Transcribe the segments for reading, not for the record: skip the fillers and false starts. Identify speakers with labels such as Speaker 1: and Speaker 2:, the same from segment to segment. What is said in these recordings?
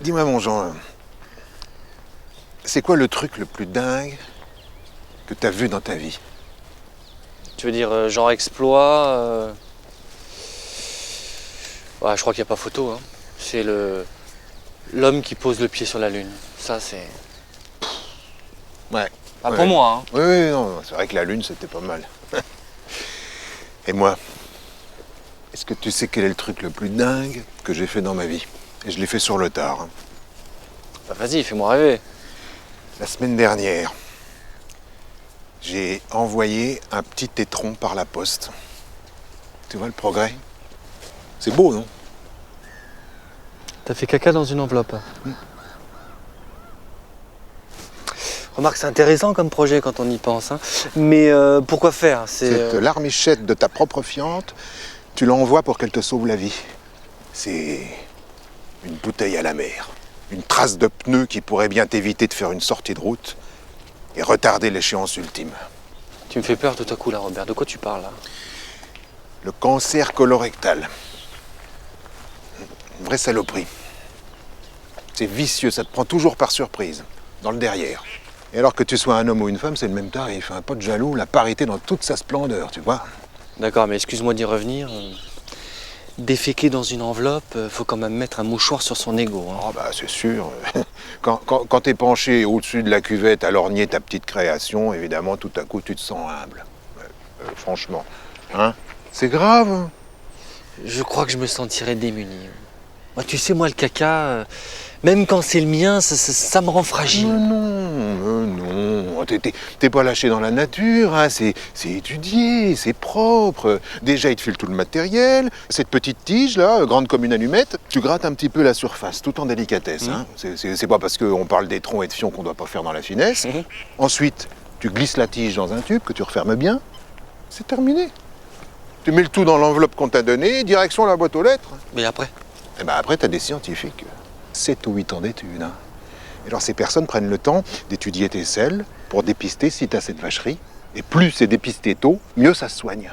Speaker 1: Dis-moi, mon Jean, c'est quoi le truc le plus dingue que t'as vu dans ta vie?
Speaker 2: Tu veux dire genre exploit Ouais, je crois qu'il n'y a pas photo. Hein. C'est l'homme qui pose le pied sur la Lune. Ça, c'est...
Speaker 1: Ouais.
Speaker 2: Pas
Speaker 1: ouais.
Speaker 2: pour moi. Hein.
Speaker 1: Oui, oui, non, c'est vrai que la Lune, c'était pas mal. Et moi, est-ce que tu sais quel est le truc le plus dingue que j'ai fait dans ma vie? Et je l'ai fait sur le tard. Hein.
Speaker 2: Bah, vas-y, fais-moi rêver.
Speaker 1: La semaine dernière, j'ai envoyé un petit étron par la poste. Tu vois le progrès? C'est beau, non?
Speaker 2: T'as fait caca dans une enveloppe. Remarque, c'est intéressant comme projet quand on y pense. Hein. Mais pourquoi faire?
Speaker 1: Cette larmichette de ta propre fiante, tu l'envoies pour qu'elle te sauve la vie. C'est une bouteille à la mer. Une trace de pneu qui pourrait bien t'éviter de faire une sortie de route et retarder l'échéance ultime.
Speaker 2: Tu me fais peur tout à coup là, Robert. De quoi tu parles là?
Speaker 1: Le cancer colorectal. Une vraie saloperie. C'est vicieux, ça te prend toujours par surprise, dans le derrière. Et alors que tu sois un homme ou une femme, c'est le même tarif. Un pote jaloux, la parité dans toute sa splendeur, tu vois.
Speaker 2: D'accord, mais excuse-moi d'y revenir. Déféquer dans une enveloppe, faut quand même mettre un mouchoir sur son ego. Hein.
Speaker 1: Ah bah c'est sûr. Quand t'es penché au-dessus de la cuvette à lorgner ta petite création, évidemment, tout à coup, tu te sens humble. Franchement. Hein? C'est grave.
Speaker 2: Je crois que je me sentirais démuni. Moi, tu sais, moi, le caca, même quand c'est le mien, ça me rend fragile.
Speaker 1: Non. T'es pas lâché dans la nature, hein. C'est étudié, c'est propre. Déjà, il te file tout le matériel. Cette petite tige, là, grande comme une allumette, tu grattes un petit peu la surface, tout en délicatesse. Hein. C'est pas parce qu'on parle d'étron et de fion qu'on doit pas faire dans la finesse. Ensuite, tu glisses la tige dans un tube que tu refermes bien. C'est terminé. Tu mets le tout dans l'enveloppe qu'on t'a donnée, direction la boîte aux lettres.
Speaker 2: Mais après?
Speaker 1: Et ben après, tu as des scientifiques. 7 ou 8 ans d'études. Hein. Et alors, ces personnes prennent le temps d'étudier tes selles pour dépister si tu as cette vacherie. Et plus c'est dépisté tôt, mieux ça se soigne.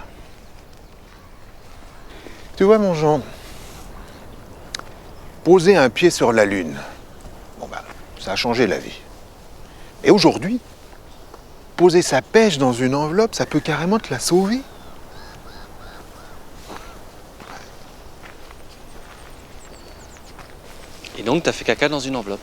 Speaker 1: Tu vois, mon Jean, poser un pied sur la Lune, bon ben, ça a changé la vie. Et aujourd'hui, poser sa pêche dans une enveloppe, ça peut carrément te la sauver.
Speaker 2: Et donc, t'as fait caca dans une enveloppe.